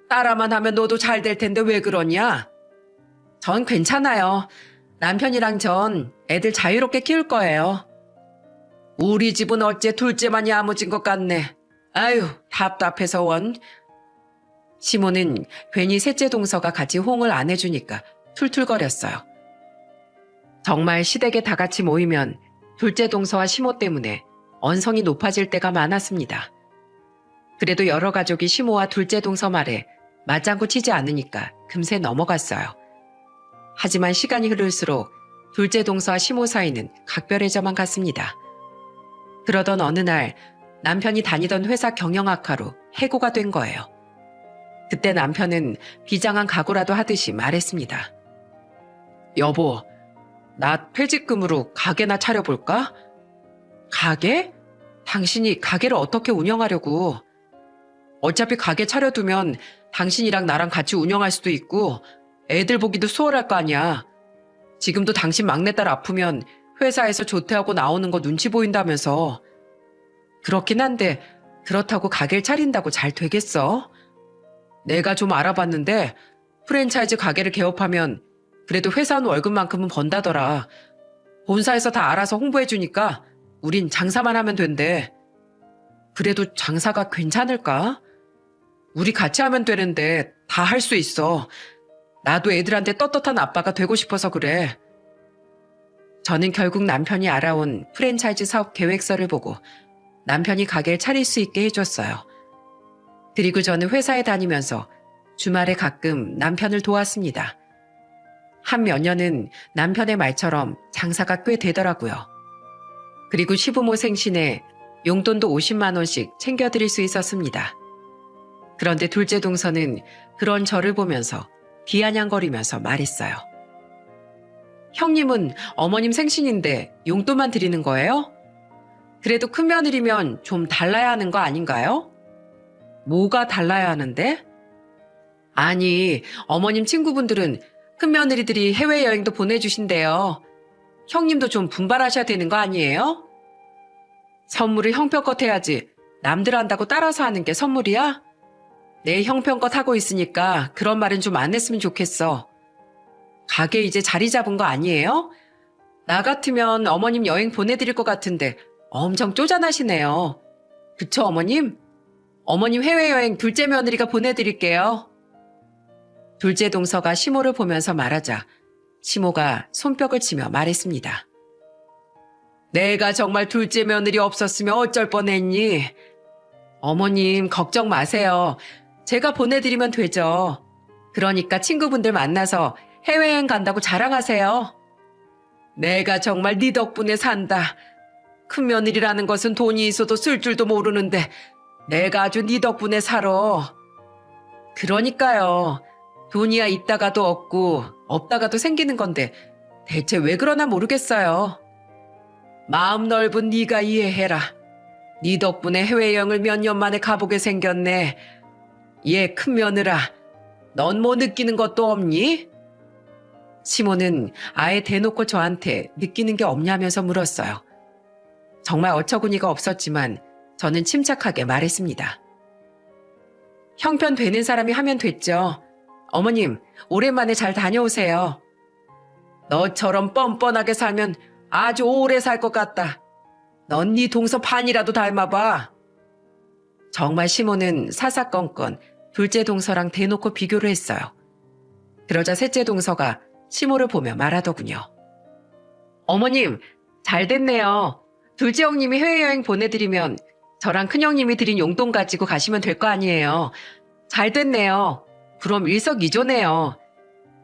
따라만 하면 너도 잘 될 텐데 왜 그러냐? 전 괜찮아요. 남편이랑 전 애들 자유롭게 키울 거예요. 우리 집은 어째 둘째만 야무진 것 같네. 아유, 답답해서 원. 시모는 괜히 셋째 동서가 같이 호응을 안 해주니까 툴툴거렸어요. 정말 시댁에 다 같이 모이면 둘째 동서와 시모 때문에 언성이 높아질 때가 많았습니다. 그래도 여러 가족이 시모와 둘째 동서 말에 맞장구 치지 않으니까 금세 넘어갔어요. 하지만 시간이 흐를수록 둘째 동서와 시모 사이는 각별해져만 갔습니다. 그러던 어느 날 남편이 다니던 회사 경영 악화로 해고가 된 거예요. 그때 남편은 비장한 각오라도 하듯이 말했습니다. 여보, 나 퇴직금으로 가게나 차려볼까? 가게? 당신이 가게를 어떻게 운영하려고? 어차피 가게 차려두면 당신이랑 나랑 같이 운영할 수도 있고 애들 보기도 수월할 거 아니야. 지금도 당신 막내딸 아프면 회사에서 조퇴하고 나오는 거 눈치 보인다면서. 그렇긴 한데 그렇다고 가게를 차린다고 잘 되겠어? 내가 좀 알아봤는데 프랜차이즈 가게를 개업하면 그래도 회사원 월급만큼은 번다더라. 본사에서 다 알아서 홍보해주니까 우린 장사만 하면 된대. 그래도 장사가 괜찮을까? 우리 같이 하면 되는데 다 할 수 있어. 나도 애들한테 떳떳한 아빠가 되고 싶어서 그래. 저는 결국 남편이 알아온 프랜차이즈 사업 계획서를 보고 남편이 가게를 차릴 수 있게 해줬어요. 그리고 저는 회사에 다니면서 주말에 가끔 남편을 도왔습니다. 한 몇 년은 남편의 말처럼 장사가 꽤 되더라고요. 그리고 시부모 생신에 용돈도 50만 원씩 챙겨드릴 수 있었습니다. 그런데 둘째 동서는 그런 저를 보면서 비아냥거리면서 말했어요. 형님은 어머님 생신인데 용돈만 드리는 거예요? 그래도 큰며느리면 좀 달라야 하는 거 아닌가요? 뭐가 달라야 하는데? 아니, 어머님 친구분들은 큰며느리들이 해외여행도 보내주신대요. 형님도 좀 분발하셔야 되는 거 아니에요? 선물을 형편껏 해야지 남들 한다고 따라서 하는 게 선물이야? 내 형편껏 하고 있으니까 그런 말은 좀 안 했으면 좋겠어. 가게 이제 자리 잡은 거 아니에요? 나 같으면 어머님 여행 보내드릴 것 같은데 엄청 쪼잔하시네요. 그쵸, 어머님? 어머님 해외여행 둘째 며느리가 보내드릴게요. 둘째 동서가 시모를 보면서 말하자 시모가 손뼉을 치며 말했습니다. 내가 정말 둘째 며느리 없었으면 어쩔 뻔했니? 어머님 걱정 마세요. 제가 보내드리면 되죠. 그러니까 친구분들 만나서 해외여행 간다고 자랑하세요. 내가 정말 네 덕분에 산다. 큰며느리라는 것은 돈이 있어도 쓸 줄도 모르는데 내가 아주 네 덕분에 살아. 그러니까요. 돈이야 있다가도 없고 없다가도 생기는 건데 대체 왜 그러나 모르겠어요. 마음 넓은 네가 이해해라. 네 덕분에 해외여행을 몇 년 만에 가보게 생겼네. 얘 큰 며느라, 넌 뭐 느끼는 것도 없니? 시모는 아예 대놓고 저한테 느끼는 게 없냐면서 물었어요. 정말 어처구니가 없었지만 저는 침착하게 말했습니다. 형편 되는 사람이 하면 됐죠. 어머님, 오랜만에 잘 다녀오세요. 너처럼 뻔뻔하게 살면 아주 오래 살 것 같다. 넌 네 동서 반이라도 닮아봐. 정말 시모는 사사건건 둘째 동서랑 대놓고 비교를 했어요. 그러자 셋째 동서가 시모를 보며 말하더군요. 어머님, 잘 됐네요. 둘째 형님이 해외여행 보내드리면 저랑 큰형님이 드린 용돈 가지고 가시면 될 거 아니에요. 잘 됐네요. 그럼 일석이조네요.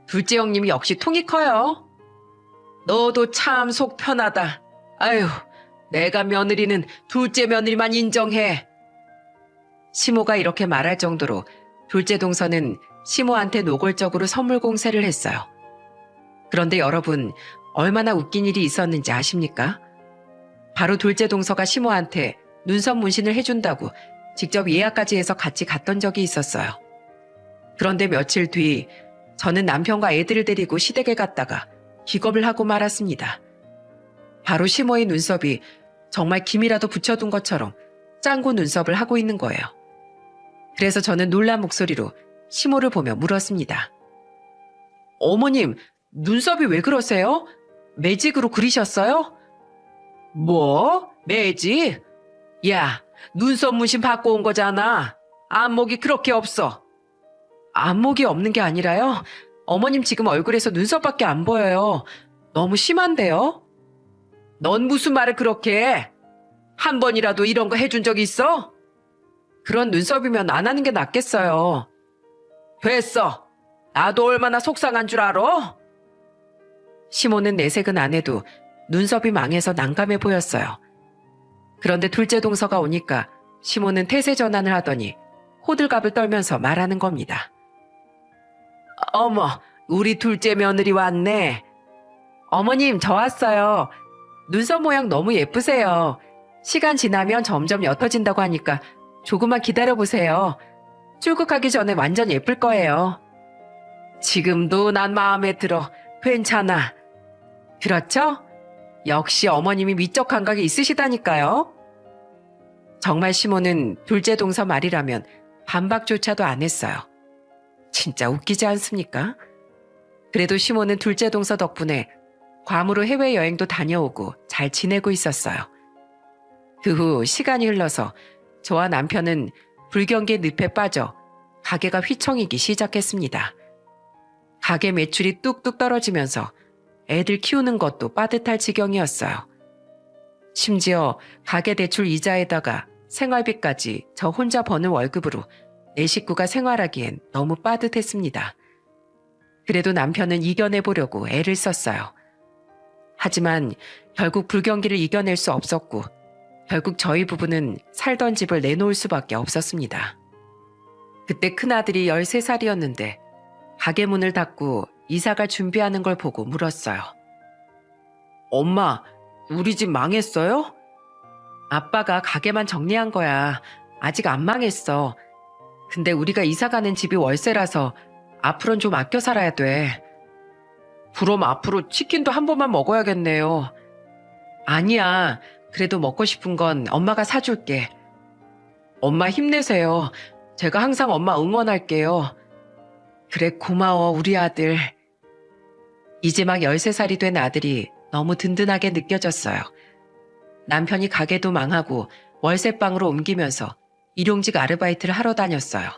둘째 형님이 역시 통이 커요. 너도 참 속 편하다. 아유, 내가 며느리는 둘째 며느리만 인정해. 시모가 이렇게 말할 정도로 둘째 동서는 시모한테 노골적으로 선물 공세를 했어요. 그런데 여러분, 얼마나 웃긴 일이 있었는지 아십니까? 바로 둘째 동서가 시모한테 눈썹 문신을 해준다고 직접 예약까지 해서 같이 갔던 적이 있었어요. 그런데 며칠 뒤 저는 남편과 애들을 데리고 시댁에 갔다가 기겁을 하고 말았습니다. 바로 시모의 눈썹이 정말 김이라도 붙여둔 것처럼 짱구 눈썹을 하고 있는 거예요. 그래서 저는 놀란 목소리로 시모를 보며 물었습니다. 어머님, 눈썹이 왜 그러세요? 매직으로 그리셨어요? 뭐? 매직? 야, 눈썹 문신 받고 온 거잖아. 안목이 그렇게 없어. 안목이 없는 게 아니라요. 어머님 지금 얼굴에서 눈썹밖에 안 보여요. 너무 심한데요? 넌 무슨 말을 그렇게 해? 한 번이라도 이런 거 해준 적 있어? 그런 눈썹이면 안 하는 게 낫겠어요. 됐어. 나도 얼마나 속상한 줄 알아? 시모는 내색은 안 해도 눈썹이 망해서 난감해 보였어요. 그런데 둘째 동서가 오니까 시모는 태세 전환을 하더니 호들갑을 떨면서 말하는 겁니다. 어머, 우리 둘째 며느리 왔네. 어머님, 저 왔어요. 눈썹 모양 너무 예쁘세요. 시간 지나면 점점 옅어진다고 하니까 조금만 기다려보세요. 출국하기 전에 완전 예쁠 거예요. 지금도 난 마음에 들어. 괜찮아. 그렇죠? 역시 어머님이 미적 감각이 있으시다니까요. 정말 시모는 둘째 동서 말이라면 반박조차도 안 했어요. 진짜 웃기지 않습니까? 그래도 시모는 둘째 동서 덕분에 괌으로 해외여행도 다녀오고 잘 지내고 있었어요. 그 후 시간이 흘러서 저와 남편은 불경기의 늪에 빠져 가게가 휘청이기 시작했습니다. 가게 매출이 뚝뚝 떨어지면서 애들 키우는 것도 빠듯할 지경이었어요. 심지어 가게 대출 이자에다가 생활비까지 저 혼자 버는 월급으로 내 식구가 생활하기엔 너무 빠듯했습니다. 그래도 남편은 이겨내보려고 애를 썼어요. 하지만 결국 불경기를 이겨낼 수 없었고 결국 저희 부부는 살던 집을 내놓을 수밖에 없었습니다. 그때 큰아들이 13살이었는데 가게 문을 닫고 이사갈 준비하는 걸 보고 물었어요. 엄마, 우리 집 망했어요? 아빠가 가게만 정리한 거야. 아직 안 망했어. 근데 우리가 이사가는 집이 월세라서 앞으로는 좀 아껴 살아야 돼. 그럼 앞으로 치킨도 한 번만 먹어야겠네요. 아니야. 그래도 먹고 싶은 건 엄마가 사줄게. 엄마 힘내세요. 제가 항상 엄마 응원할게요. 그래, 고마워, 우리 아들. 이제 막 13살이 된 아들이 너무 든든하게 느껴졌어요. 남편이 가게도 망하고 월세방으로 옮기면서 일용직 아르바이트를 하러 다녔어요.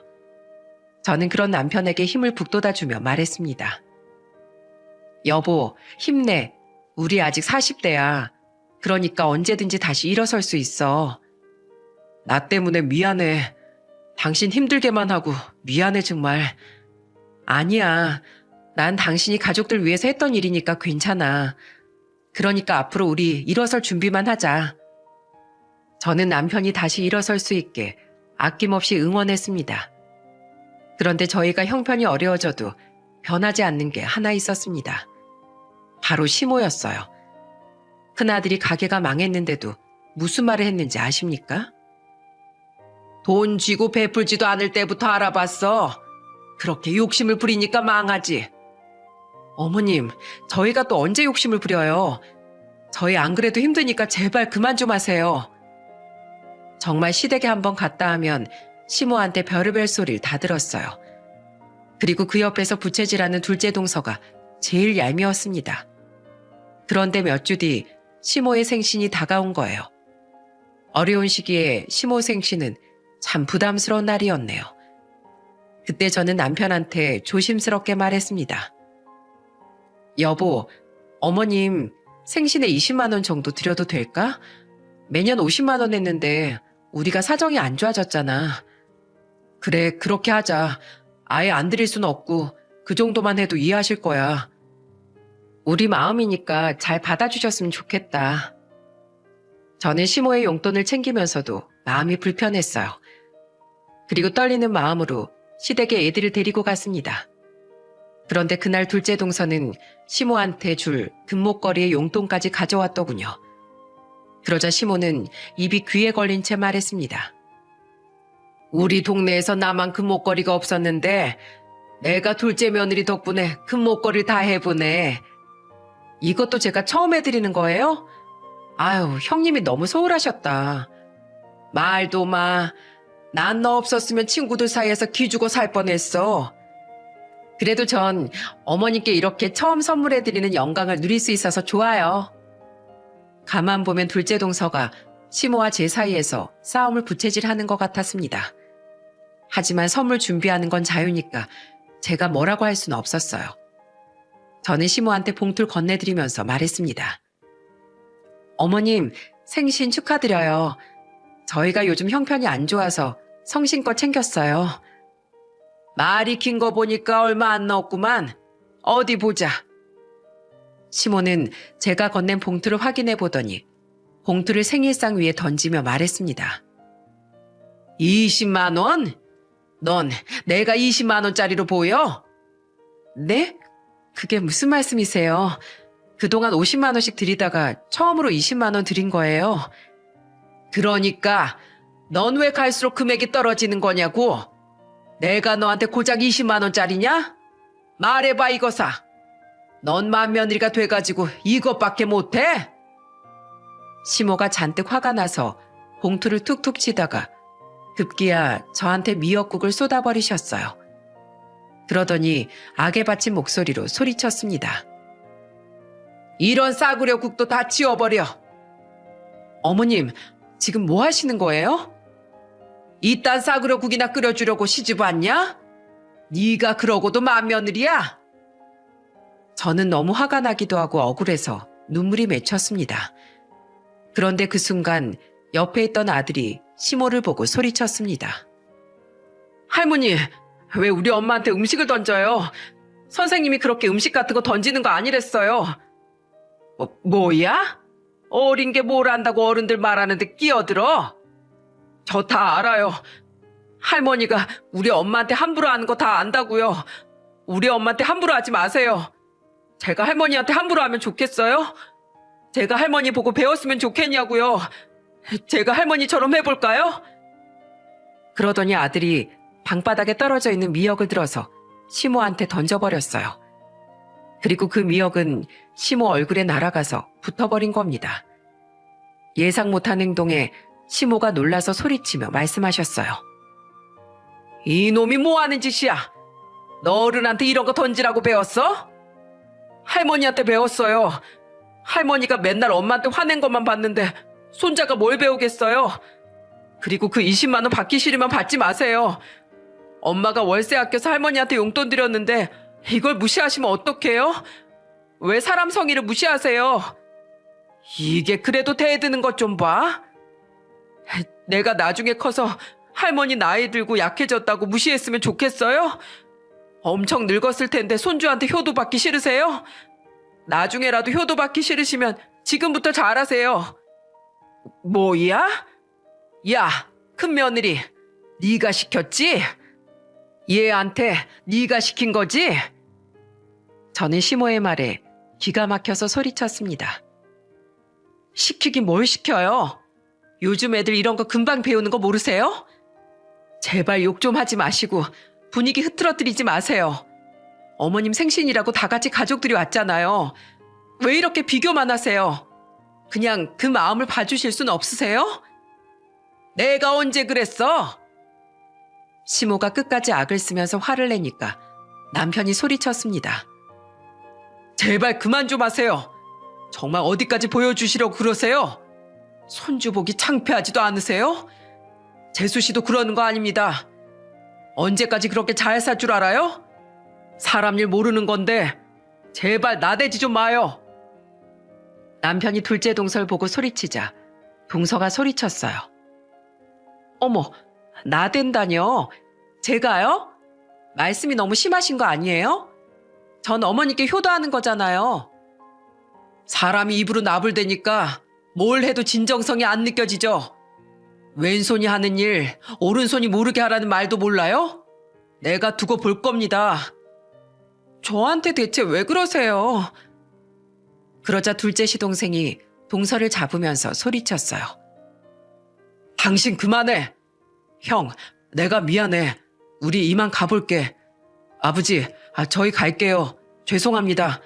저는 그런 남편에게 힘을 북돋아주며 말했습니다. 여보, 힘내. 우리 아직 40대야. 그러니까 언제든지 다시 일어설 수 있어. 나 때문에 미안해. 당신 힘들게만 하고 미안해 정말. 아니야. 난 당신이 가족들 위해서 했던 일이니까 괜찮아. 그러니까 앞으로 우리 일어설 준비만 하자. 저는 남편이 다시 일어설 수 있게 아낌없이 응원했습니다. 그런데 저희가 형편이 어려워져도 변하지 않는 게 하나 있었습니다. 바로 시모였어요. 큰아들이 가게가 망했는데도 무슨 말을 했는지 아십니까? 돈 쥐고 베풀지도 않을 때부터 알아봤어. 그렇게 욕심을 부리니까 망하지. 어머님, 저희가 또 언제 욕심을 부려요? 저희 안 그래도 힘드니까 제발 그만 좀 하세요. 정말 시댁에 한번 갔다 하면 시모한테 별의별 소리를 다 들었어요. 그리고 그 옆에서 부채질하는 둘째 동서가 제일 얄미웠습니다. 그런데 몇 주 뒤 시모의 생신이 다가온 거예요. 어려운 시기에 시모 생신은 참 부담스러운 날이었네요. 그때 저는 남편한테 조심스럽게 말했습니다. 여보, 어머님 생신에 20만 원 정도 드려도 될까? 매년 50만 원 했는데 우리가 사정이 안 좋아졌잖아. 그래, 그렇게 하자. 아예 안 드릴 순 없고 그 정도만 해도 이해하실 거야. 우리 마음이니까 잘 받아주셨으면 좋겠다. 저는 시모의 용돈을 챙기면서도 마음이 불편했어요. 그리고 떨리는 마음으로 시댁에 애들을 데리고 갔습니다. 그런데 그날 둘째 동서는 시모한테 줄 금목걸이의 용돈까지 가져왔더군요. 그러자 시모는 입이 귀에 걸린 채 말했습니다. 우리 동네에서 나만 금목걸이가 없었는데 내가 둘째 며느리 덕분에 금목걸이를 다 해보네. 이것도 제가 처음 해드리는 거예요? 아유, 형님이 너무 소홀하셨다. 말도 마. 난 너 없었으면 친구들 사이에서 기죽어 살 뻔했어. 그래도 전 어머니께 이렇게 처음 선물해드리는 영광을 누릴 수 있어서 좋아요. 가만 보면 둘째 동서가 시모와 제 사이에서 싸움을 부채질하는 것 같았습니다. 하지만 선물 준비하는 건 자유니까 제가 뭐라고 할 수는 없었어요. 저는 시모한테 봉투를 건네드리면서 말했습니다. 어머님, 생신 축하드려요. 저희가 요즘 형편이 안 좋아서 성심껏 챙겼어요. 말이 긴 거 보니까 얼마 안 넣었구만. 어디 보자. 시모는 제가 건넨 봉투를 확인해 보더니 봉투를 생일상 위에 던지며 말했습니다. 20만 원? 넌 내가 20만 원짜리로 보여? 네? 그게 무슨 말씀이세요? 그동안 50만 원씩 드리다가 처음으로 20만 원 드린 거예요. 그러니까 넌 왜 갈수록 금액이 떨어지는 거냐고? 내가 너한테 고작 20만 원짜리냐? 말해봐 이거사. 넌 맏며느리가 돼가지고 이것밖에 못해? 시모가 잔뜩 화가 나서 봉투를 툭툭 치다가 급기야 저한테 미역국을 쏟아버리셨어요. 그러더니 악에 받친 목소리로 소리쳤습니다. 이런 싸구려 국도 다 치워버려. 어머님, 지금 뭐 하시는 거예요? 이딴 싸구려 국이나 끓여주려고 시집 왔냐? 네가 그러고도 맏며느리야? 저는 너무 화가 나기도 하고 억울해서 눈물이 맺혔습니다. 그런데 그 순간 옆에 있던 아들이 시모를 보고 소리쳤습니다. 할머니, 왜 우리 엄마한테 음식을 던져요? 선생님이 그렇게 음식 같은 거 던지는 거 아니랬어요. 뭐야? 어린 게 뭘 안다고 어른들 말하는데 끼어들어? 저 다 알아요. 할머니가 우리 엄마한테 함부로 하는 거 다 안다고요. 우리 엄마한테 함부로 하지 마세요. 제가 할머니한테 함부로 하면 좋겠어요? 제가 할머니 보고 배웠으면 좋겠냐고요. 제가 할머니처럼 해볼까요? 그러더니 아들이 방바닥에 떨어져 있는 미역을 들어서 시모한테 던져버렸어요. 그리고 그 미역은 시모 얼굴에 날아가서 붙어버린 겁니다. 예상 못한 행동에 시모가 놀라서 소리치며 말씀하셨어요. 이놈이 뭐하는 짓이야? 너 어른한테 이런 거 던지라고 배웠어? 할머니한테 배웠어요. 할머니가 맨날 엄마한테 화낸 것만 봤는데 손자가 뭘 배우겠어요? 그리고 그 20만 원 받기 싫으면 받지 마세요. 엄마가 월세 아껴서 할머니한테 용돈 드렸는데 이걸 무시하시면 어떡해요? 왜 사람 성의를 무시하세요? 이게 그래도 대드는 것 좀 봐. 내가 나중에 커서 할머니 나이 들고 약해졌다고 무시했으면 좋겠어요? 엄청 늙었을 텐데 손주한테 효도 받기 싫으세요? 나중에라도 효도 받기 싫으시면 지금부터 잘하세요. 뭐야? 야, 큰 며느리, 네가 시켰지? 얘한테 네가 시킨 거지? 저는 시모의 말에 기가 막혀서 소리쳤습니다. 시키긴 뭘 시켜요? 요즘 애들 이런 거 금방 배우는 거 모르세요? 제발 욕 좀 하지 마시고 분위기 흐트러뜨리지 마세요. 어머님 생신이라고 다 같이 가족들이 왔잖아요. 왜 이렇게 비교만 하세요? 그냥 그 마음을 봐주실 순 없으세요? 내가 언제 그랬어? 시모가 끝까지 악을 쓰면서 화를 내니까 남편이 소리쳤습니다. 제발 그만 좀 하세요. 정말 어디까지 보여주시려고 그러세요? 손주 보기 창피하지도 않으세요? 재수 씨도 그러는 거 아닙니다. 언제까지 그렇게 잘 살 줄 알아요? 사람 일 모르는 건데 제발 나대지 좀 마요. 남편이 둘째 동서를 보고 소리치자 동서가 소리쳤어요. 어머, 나댄다뇨? 제가요? 말씀이 너무 심하신 거 아니에요? 전 어머니께 효도하는 거잖아요. 사람이 입으로 나불대니까 뭘 해도 진정성이 안 느껴지죠? 왼손이 하는 일 오른손이 모르게 하라는 말도 몰라요? 내가 두고 볼 겁니다. 저한테 대체 왜 그러세요? 그러자 둘째 시동생이 동서를 잡으면서 소리쳤어요. 당신 그만해. 형, 내가 미안해. 우리 이만 가볼게. 아버지, 저희 갈게요. 죄송합니다.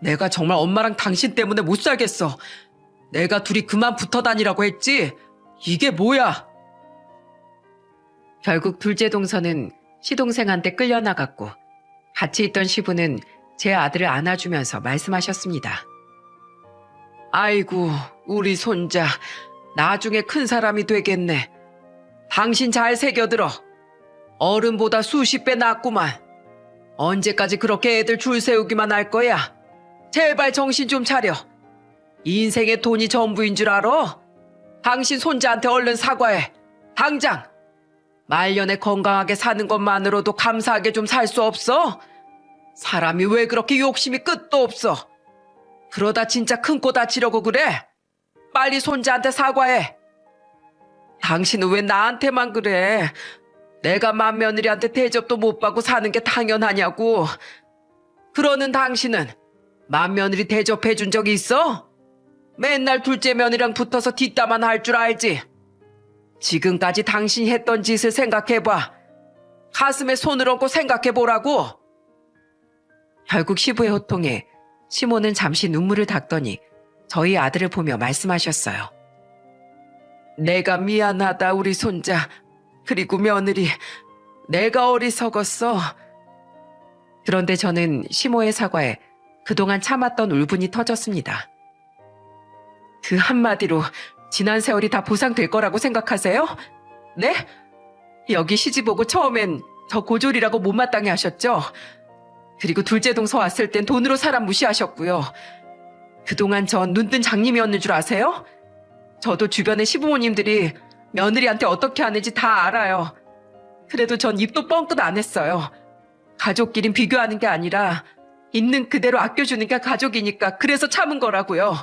내가 정말 엄마랑 당신 때문에 못 살겠어. 내가 둘이 그만 붙어 다니라고 했지? 이게 뭐야? 결국 둘째 동서는 시동생한테 끌려나갔고 같이 있던 시부는 제 아들을 안아주면서 말씀하셨습니다. 아이고, 우리 손자 나중에 큰 사람이 되겠네. 당신 잘 새겨들어. 어른보다 수십 배 낫구만. 언제까지 그렇게 애들 줄 세우기만 할 거야? 제발 정신 좀 차려. 인생의 돈이 전부인 줄 알아? 당신 손자한테 얼른 사과해. 당장. 말년에 건강하게 사는 것만으로도 감사하게 좀 살 수 없어? 사람이 왜 그렇게 욕심이 끝도 없어? 그러다 진짜 큰 코 다치려고 그래? 빨리 손자한테 사과해. 당신은 왜 나한테만 그래? 내가 맏며느리한테 대접도 못 받고 사는 게 당연하냐고. 그러는 당신은 맏며느리 대접해 준 적이 있어? 맨날 둘째 며느리랑 붙어서 뒷담화 할 줄 알지? 지금까지 당신이 했던 짓을 생각해봐. 가슴에 손을 얹고 생각해보라고. 결국 시부의 호통에 시모는 잠시 눈물을 닦더니 저희 아들을 보며 말씀하셨어요. 내가 미안하다 우리 손자. 그리고 며느리. 내가 어리석었어. 그런데 저는 시모의 사과에 그동안 참았던 울분이 터졌습니다. 그 한마디로 지난 세월이 다 보상될 거라고 생각하세요? 네? 여기 시집 오고 처음엔 저 고졸이라고 못마땅해 하셨죠? 그리고 둘째 동서 왔을 땐 돈으로 사람 무시하셨고요. 그동안 전 눈뜬 장님이었는 줄 아세요? 저도 주변의 시부모님들이 며느리한테 어떻게 하는지 다 알아요. 그래도 전 입도 뻥끗 안 했어요. 가족끼린 비교하는 게 아니라 있는 그대로 아껴주는 게 가족이니까 그래서 참은 거라고요.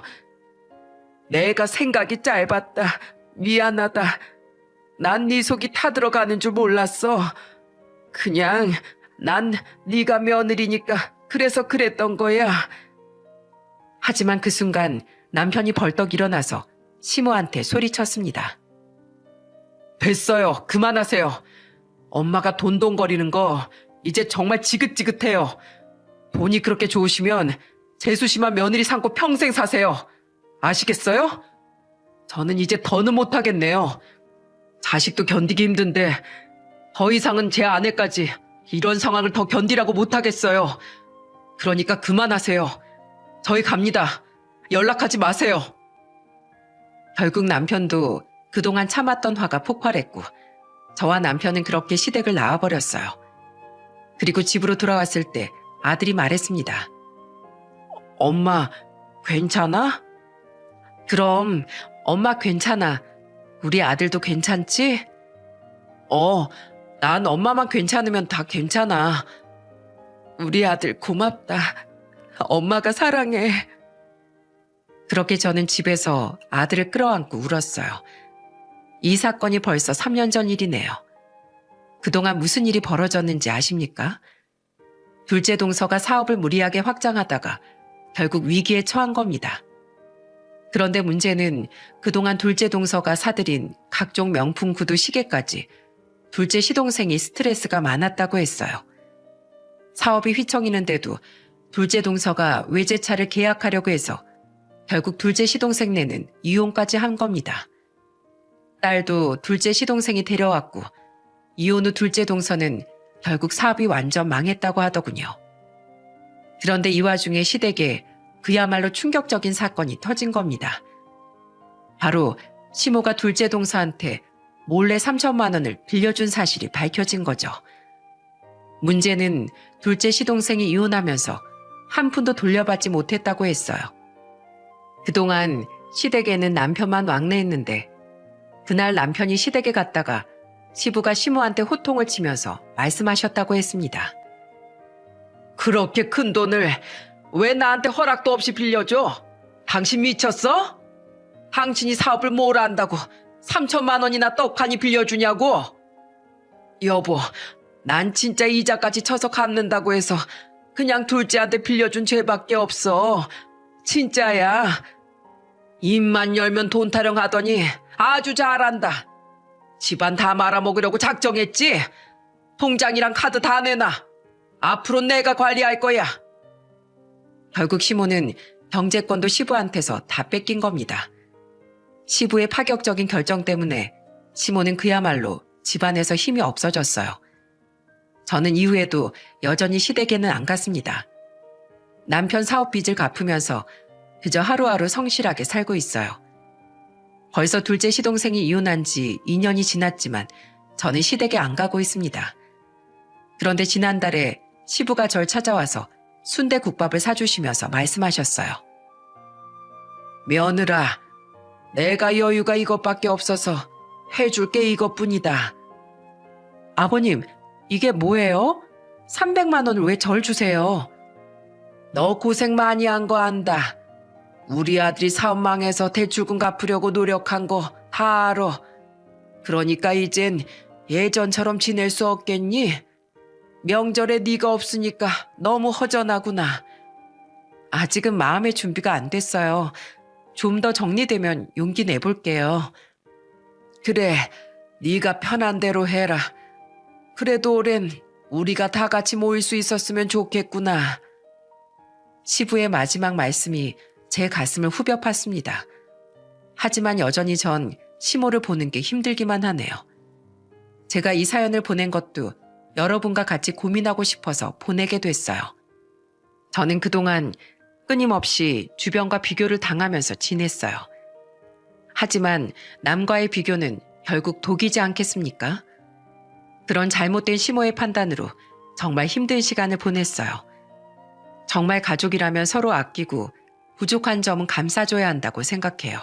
내가 생각이 짧았다. 미안하다. 난 네 속이 타들어가는 줄 몰랐어. 그냥 난 네가 며느리니까 그래서 그랬던 거야. 하지만 그 순간 남편이 벌떡 일어나서 시모한테 소리쳤습니다. 됐어요. 그만하세요. 엄마가 돈돈거리는 거 이제 정말 지긋지긋해요. 돈이 그렇게 좋으시면 재수씨만 며느리 삼고 평생 사세요. 아시겠어요? 저는 이제 더는 못하겠네요. 자식도 견디기 힘든데 더 이상은 제 아내까지 이런 상황을 더 견디라고 못하겠어요. 그러니까 그만하세요. 저희 갑니다. 연락하지 마세요. 결국 남편도 그동안 참았던 화가 폭발했고 저와 남편은 그렇게 시댁을 나와버렸어요. 그리고 집으로 돌아왔을 때 아들이 말했습니다. 엄마, 괜찮아? 그럼 엄마 괜찮아. 우리 아들도 괜찮지? 난 엄마만 괜찮으면 다 괜찮아. 우리 아들 고맙다. 엄마가 사랑해. 그렇게 저는 집에서 아들을 끌어안고 울었어요. 이 사건이 벌써 3년 전 일이네요. 그동안 무슨 일이 벌어졌는지 아십니까? 둘째 동서가 사업을 무리하게 확장하다가 결국 위기에 처한 겁니다. 그런데 문제는 그동안 둘째 동서가 사들인 각종 명품 구두 시계까지 둘째 시동생이 스트레스가 많았다고 했어요. 사업이 휘청이는데도 둘째 동서가 외제차를 계약하려고 해서 결국 둘째 시동생네는 이혼까지 한 겁니다. 딸도 둘째 시동생이 데려왔고 이혼 후 둘째 동서는 결국 사업이 완전 망했다고 하더군요. 그런데 이 와중에 시댁에 그야말로 충격적인 사건이 터진 겁니다. 바로 시모가 둘째 동서한테 몰래 3천만 원을 빌려준 사실이 밝혀진 거죠. 문제는 둘째 시동생이 이혼하면서 한 푼도 돌려받지 못했다고 했어요. 그동안 시댁에는 남편만 왕래했는데 그날 남편이 시댁에 갔다가 시부가 시모한테 호통을 치면서 말씀하셨다고 했습니다. 그렇게 큰 돈을 왜 나한테 허락도 없이 빌려줘? 당신 미쳤어? 당신이 사업을 뭘 안다고 3천만 원이나 떡하니 빌려주냐고? 여보, 난 진짜 이자까지 쳐서 갚는다고 해서 그냥 둘째한테 빌려준 죄밖에 없어. 진짜야. 입만 열면 돈 타령하더니 아주 잘한다. 집안 다 말아먹으려고 작정했지? 통장이랑 카드 다 내놔. 앞으로 내가 관리할 거야. 결국 시모는 경제권도 시부한테서 다 뺏긴 겁니다. 시부의 파격적인 결정 때문에 시모는 그야말로 집안에서 힘이 없어졌어요. 저는 이후에도 여전히 시댁에는 안 갔습니다. 남편 사업 빚을 갚으면서 그저 하루하루 성실하게 살고 있어요. 벌써 둘째 시동생이 이혼한 지 2년이 지났지만 저는 시댁에 안 가고 있습니다. 그런데 지난달에 시부가 절 찾아와서 순대국밥을 사주시면서 말씀하셨어요. 며느라, 내가 여유가 이것밖에 없어서 해줄 게 이것뿐이다. 아버님, 이게 뭐예요? 300만 원을 왜 절 주세요? 너 고생 많이 한 거 안다. 우리 아들이 사업 망해서 대출금 갚으려고 노력한 거 다 알아. 그러니까 이젠 예전처럼 지낼 수 없겠니? 명절에 네가 없으니까 너무 허전하구나. 아직은 마음의 준비가 안 됐어요. 좀 더 정리되면 용기 내볼게요. 그래, 네가 편한 대로 해라. 그래도 올해는 우리가 다 같이 모일 수 있었으면 좋겠구나. 시부의 마지막 말씀이 제 가슴을 후벼 팠습니다. 하지만 여전히 전 시모를 보는 게 힘들기만 하네요. 제가 이 사연을 보낸 것도 여러분과 같이 고민하고 싶어서 보내게 됐어요. 저는 그동안 끊임없이 주변과 비교를 당하면서 지냈어요. 하지만 남과의 비교는 결국 독이지 않겠습니까? 그런 잘못된 시모의 판단으로 정말 힘든 시간을 보냈어요. 정말 가족이라면 서로 아끼고 부족한 점은 감싸줘야 한다고 생각해요.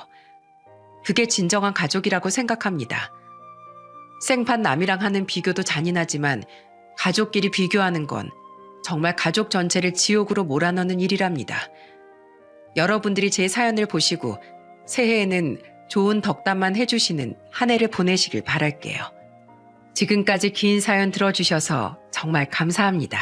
그게 진정한 가족이라고 생각합니다. 생판 남이랑 하는 비교도 잔인하지만 가족끼리 비교하는 건 정말 가족 전체를 지옥으로 몰아넣는 일이랍니다. 여러분들이 제 사연을 보시고 새해에는 좋은 덕담만 해주시는 한 해를 보내시길 바랄게요. 지금까지 긴 사연 들어주셔서 정말 감사합니다.